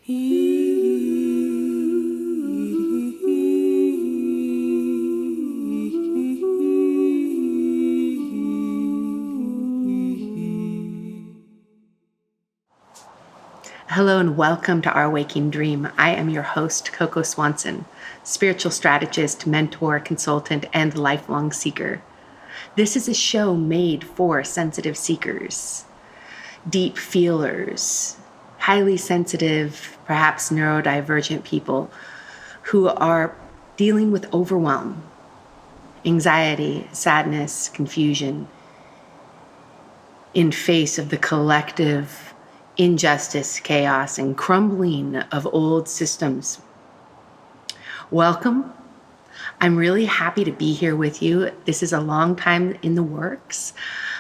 Hello and welcome to Our Waking Dream. I am your host, Coco Swanson, spiritual strategist, mentor, consultant, and lifelong seeker. This is a show made for sensitive seekers, deep feelers, highly sensitive, perhaps neurodivergent people who are dealing with overwhelm, anxiety, sadness, confusion in face of the collective injustice, chaos, and crumbling of old systems. Welcome. I'm really happy to be here with you. This is a long time in the works.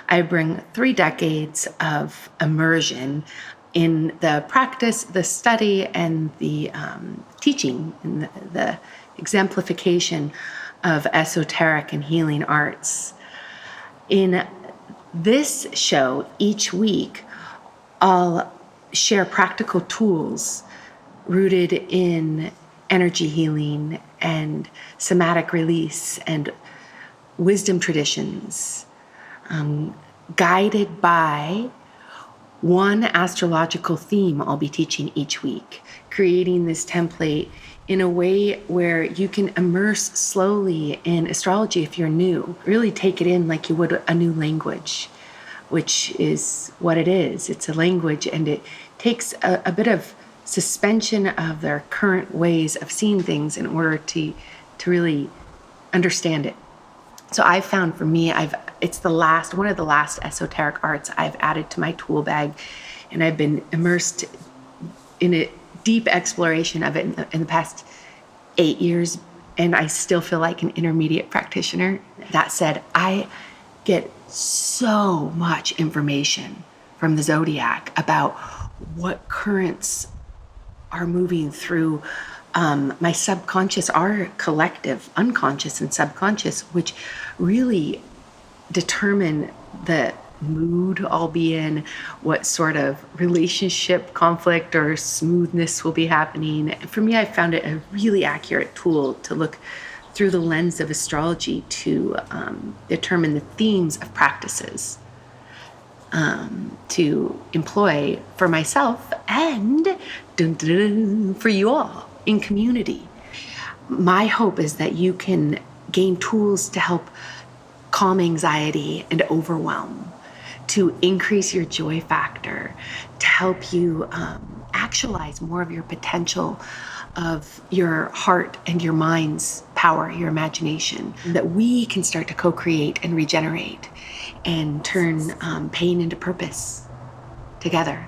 I bring 3 decades of immersion in the practice, the study, and the teaching, and the exemplification of esoteric and healing arts. In this show, each week, I'll share practical tools rooted in energy healing and somatic release and wisdom traditions, guided by one astrological theme I'll be teaching each week, creating this template in a way where you can immerse slowly in astrology if you're new. Really take it in like you would a new language, which is what it is. It's a language, and it takes a bit of suspension of their current ways of seeing things in order to really understand it. So I found for me, it's one of the last esoteric arts I've added to my tool bag, and I've been immersed in a deep exploration of it in the past 8 years, and I still feel like an intermediate practitioner. That said, I get so much information from the zodiac about what currents are moving through my subconscious, our collective unconscious and subconscious, which really determine the mood I'll be in, what sort of relationship conflict or smoothness will be happening. For me, I found it a really accurate tool to look through the lens of astrology to determine the themes of practices to employ for myself and for you all in community. My hope is that you can gain tools to help calm anxiety and overwhelm, to increase your joy factor, to help you actualize more of your potential of your heart and your mind's power, your imagination, that we can start to co-create and regenerate and turn pain into purpose together.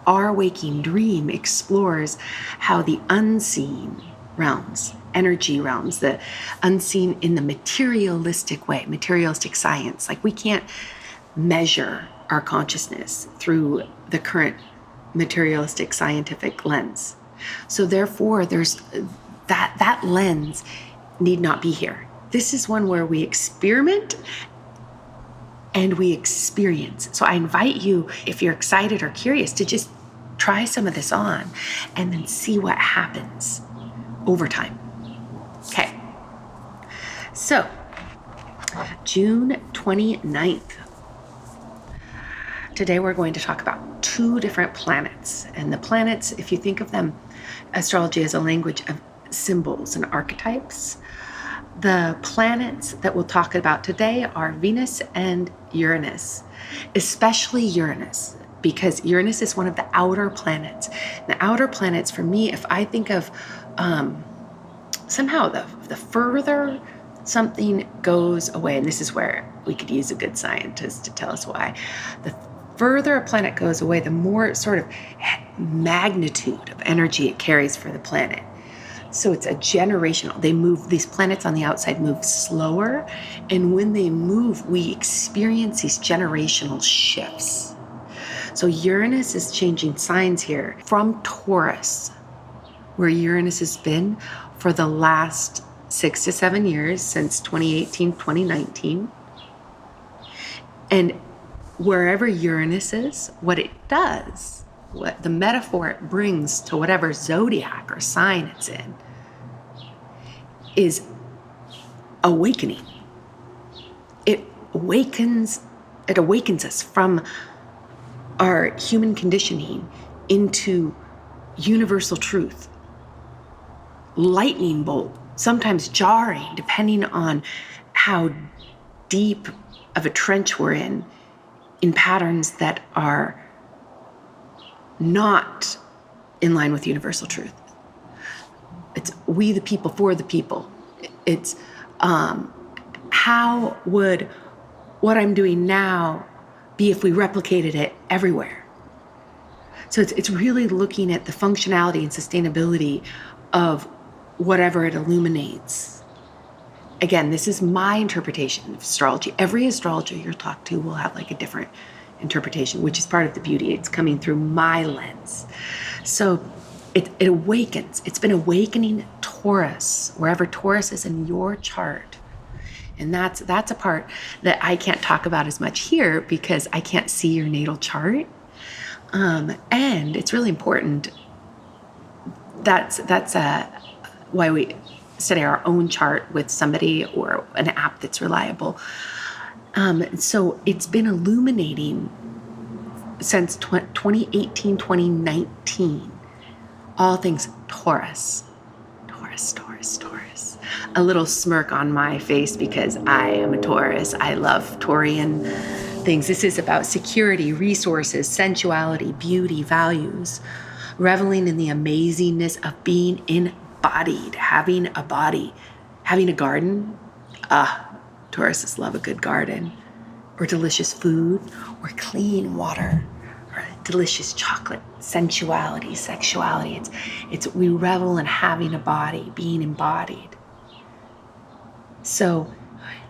Our Waking Dream explores how the unseen realms, energy realms, the unseen in the materialistic way, materialistic science. Like, we can't measure our consciousness through the current materialistic scientific lens. So therefore, there's that lens need not be here. This is one where we experiment and we experience. So I invite you, if you're excited or curious, to just try some of this on and then see what happens over time. Okay. So June 29th. Today we're going to talk about 2 different planets. And the planets, if you think of them, astrology is a language of symbols and archetypes. The planets that we'll talk about today are Venus and Uranus, especially Uranus, because Uranus is one of the outer planets. The outer planets, for me, if I think of somehow the further something goes away, and this is where we could use a good scientist to tell us why, the further a planet goes away, the more sort of magnitude of energy it carries for the planet. So it's a generational, these planets on the outside move slower, and when they move, we experience these generational shifts. So Uranus is changing signs here from Taurus, where Uranus has been for the last 6 to 7 years, since 2018, 2019. And wherever Uranus is, what it does what the metaphor it brings to whatever zodiac or sign it's in, is awakening. It awakens us from our human conditioning into universal truth. Lightning bolt, sometimes jarring, depending on how deep of a trench we're in patterns that are not in line with universal truth. It's we the people for the people. It's how would what I'm doing now be if we replicated it everywhere? So it's really looking at the functionality and sustainability of whatever it illuminates. Again, this is my interpretation of astrology. Every astrologer you'll talk to will have like a different interpretation, which is part of the beauty. It's coming through my lens. So it awakens. It's been awakening Taurus, wherever Taurus is in your chart. And that's a part that I can't talk about as much here because I can't see your natal chart. And it's really important. That's why we study our own chart with somebody or an app that's reliable. So it's been illuminating since 2018, 2019, all things Taurus. A little smirk on my face because I am a Taurus. I love Taurian things. This is about security, resources, sensuality, beauty, values, reveling in the amazingness of being embodied, having a body, having a garden. Tauruses love a good garden, or delicious food, or clean water, or delicious chocolate, sensuality, sexuality. It's we revel in having a body, being embodied. So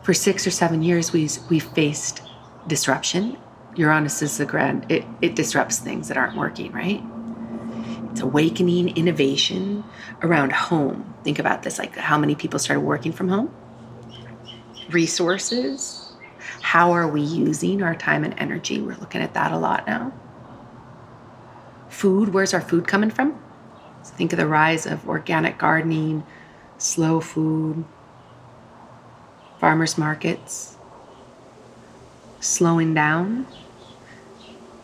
for 6 or 7 years, we've faced disruption. Uranus is it disrupts things that aren't working, right? It's awakening innovation around home. Think about this, like how many people started working from home? Resources. How are we using our time and energy? We're looking at that a lot now. Food, where's our food coming from? So think of the rise of organic gardening, slow food, farmers markets, slowing down,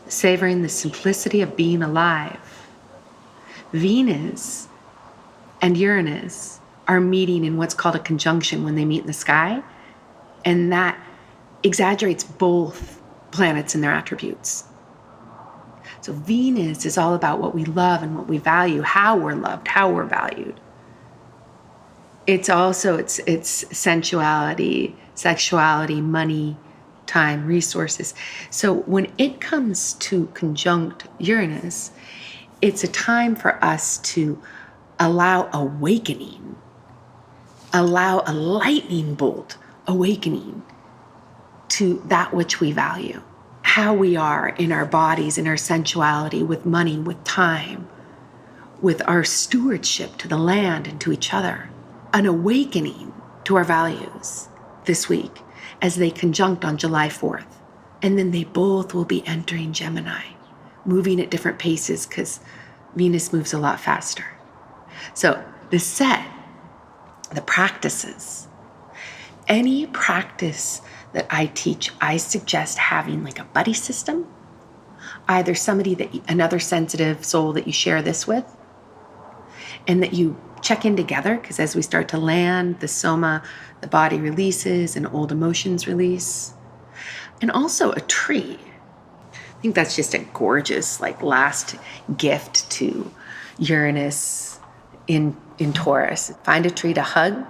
savoring the simplicity of being alive. Venus and Uranus are meeting in what's called a conjunction when they meet in the sky, and that exaggerates both planets and their attributes. So Venus is all about what we love and what we value, how we're loved, how we're valued. It's also it's sensuality, sexuality, money, time, resources. So when it comes to conjunct Uranus, it's a time for us to allow awakening, allow a lightning bolt awakening to that which we value, how we are in our bodies, in our sensuality, with money, with time, with our stewardship to the land and to each other. An awakening to our values this week as they conjunct on July 4th. And then they both will be entering Gemini, moving at different paces because Venus moves a lot faster. So the practices, any practice that I teach, I suggest having like a buddy system, either another sensitive soul that you share this with, and that you check in together, because as we start to land, the soma, the body releases and old emotions release. And also a tree. I think that's just a gorgeous last gift to Uranus in Taurus. Find a tree to hug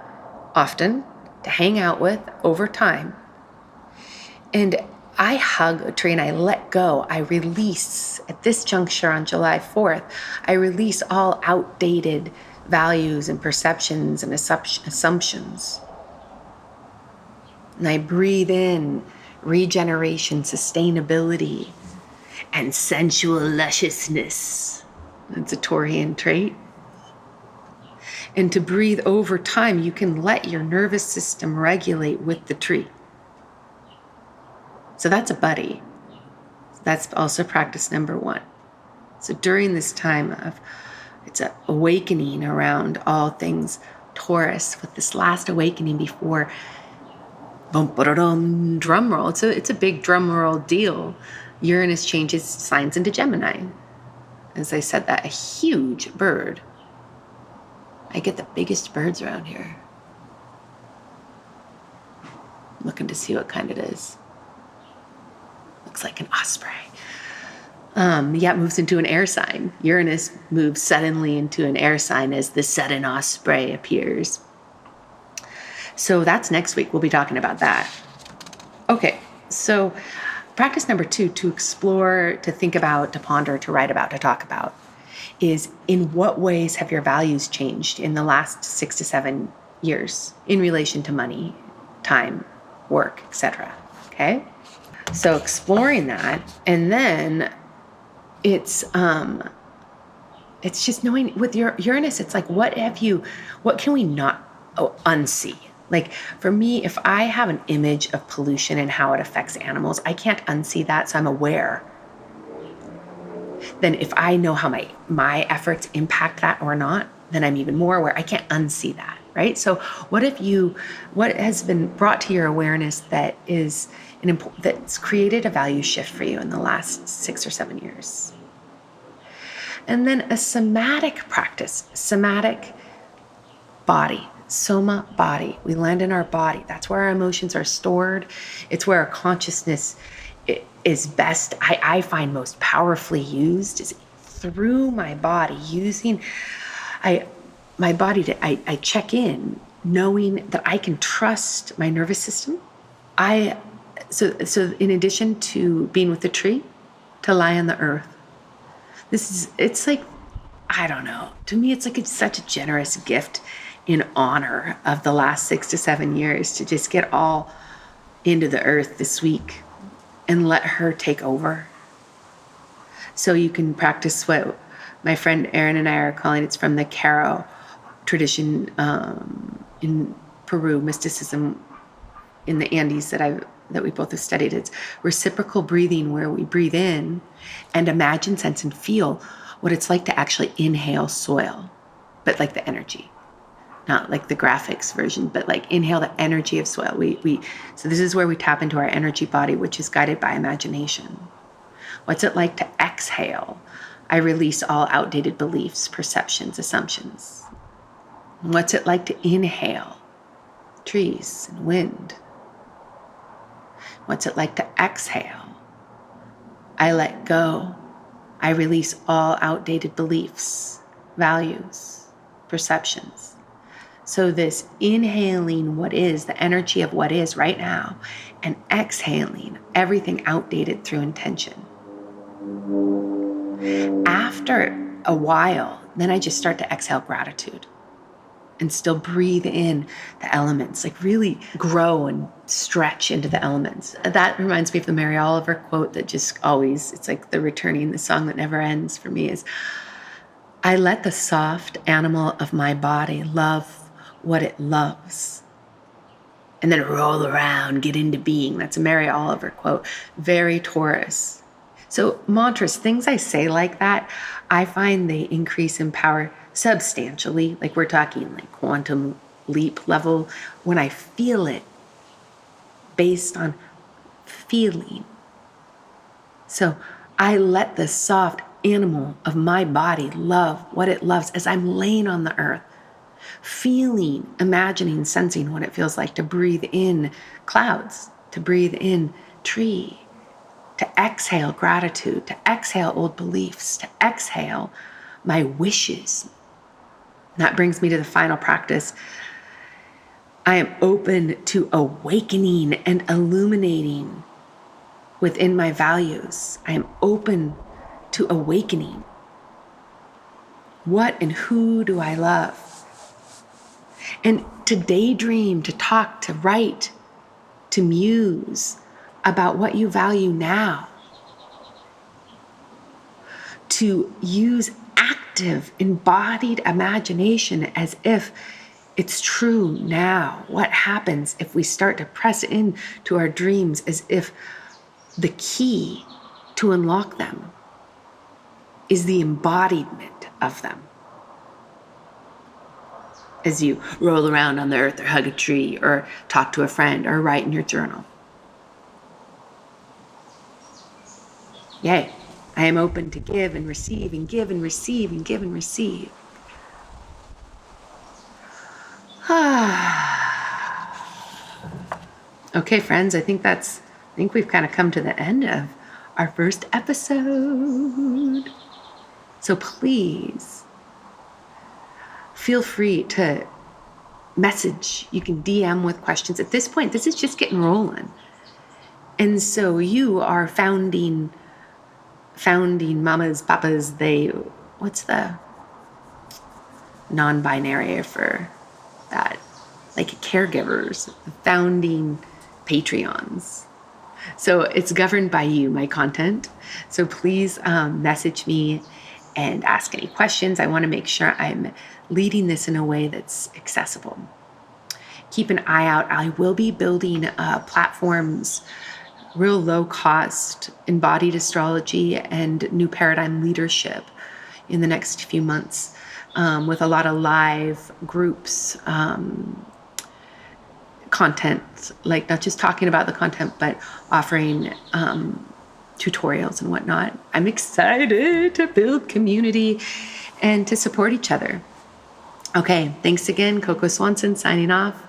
often, to hang out with over time. And I hug a tree and I let go. I release, at this juncture on July 4th, I release all outdated values and perceptions and assumptions. And I breathe in regeneration, sustainability, and sensual lusciousness. That's a Taurian trait. And to breathe over time, you can let your nervous system regulate with the tree. So that's a buddy. That's also practice number 1. So during this time of, it's an awakening around all things Taurus, with this last awakening before, boom, ba-da-dum, drum roll. It's a big drum roll deal. Uranus changes signs into Gemini. As I said that, a huge bird. I get the biggest birds around here. I'm looking to see what kind it is. Looks like an osprey. It moves into an air sign. Uranus moves suddenly into an air sign as the sudden osprey appears. So that's next week. We'll be talking about that. Okay, so practice number 2, to explore, to think about, to ponder, to write about, to talk about, is in what ways have your values changed in the last 6 to 7 years in relation to money, time, work, etc. Okay? So exploring that, and then it's just knowing with your Uranus, it's like, what can we not unsee? Like for me, if I have an image of pollution and how it affects animals, I can't unsee that, so I'm aware. Then if I know how my efforts impact that or not, then I'm even more aware. I can't unsee that, right? So what has been brought to your awareness that is that's created a value shift for you in the last 6 or 7 years? And then a somatic practice, somatic body, soma, body. We land in our body. That's where our emotions are stored. It's where our consciousness is best, I find most powerfully used, is through my body, using my body I check in, knowing that I can trust my nervous system. So in addition to being with the tree, to lie on the earth. It's like, I don't know, to me it's such a generous gift in honor of the last 6 to 7 years to just get all into the earth this week and let her take over. So you can practice what my friend Erin and I are calling, it's from the Caro tradition in Peru, mysticism in the Andes that we both have studied. It's reciprocal breathing, where we breathe in and imagine, sense, and feel what it's like to actually inhale soil, but like the energy. Not like the graphics version, but like inhale the energy of soil. So this is where we tap into our energy body, which is guided by imagination. What's it like to exhale? I release all outdated beliefs, perceptions, assumptions. What's it like to inhale? Trees and wind. What's it like to exhale? I let go. I release all outdated beliefs, values, perceptions. So this inhaling what is, the energy of what is right now, and exhaling everything outdated through intention. After a while, then I just start to exhale gratitude and still breathe in the elements, like really grow and stretch into the elements. That reminds me of the Mary Oliver quote that just always, it's like the returning, the song that never ends for me is, I let the soft animal of my body love what it loves, and then roll around, get into being. That's a Mary Oliver quote. Very Taurus. So mantras, things I say like that, I find they increase in power substantially. Like we're talking like quantum leap level when I feel it based on feeling. So I let the soft animal of my body love what it loves as I'm laying on the earth. Feeling, imagining, sensing what it feels like to breathe in clouds, to breathe in tree, to exhale gratitude, to exhale old beliefs, to exhale my wishes. That brings me to the final practice. I am open to awakening and illuminating within my values. I am open to awakening. What and who do I love? And to daydream, to talk, to write, to muse about what you value now. To use active, embodied imagination as if it's true now. What happens if we start to press in to our dreams as if the key to unlock them is the embodiment of them. As you roll around on the earth or hug a tree or talk to a friend or write in your journal. Yay, I am open to give and receive and give and receive and give and receive. Okay, friends, I think we've kind of come to the end of our first episode. So please feel free to message. You can DM with questions. At this point, this is just getting rolling. And so you are founding mamas, papas, what's the non-binary for that? Like caregivers, founding Patreons. So it's governed by you, my content. So please message me and ask any questions. I want to make sure I'm leading this in a way that's accessible. Keep an eye out. I will be building platforms, real low cost, embodied astrology and new paradigm leadership in the next few months with a lot of live groups, content, like not just talking about the content, but offering tutorials and whatnot. I'm excited to build community and to support each other. Okay, thanks again. Coco Swanson signing off.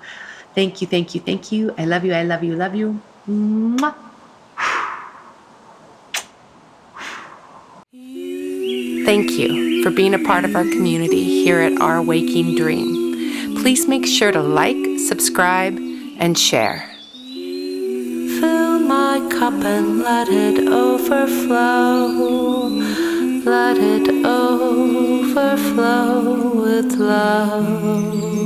Thank you, thank you, thank you. I love you, I love you, love you. Mwah. Thank you for being a part of our community here at Our Waking Dream. Please make sure to like, subscribe, and share. Fill my cup and let it overflow. Let it overflow with love.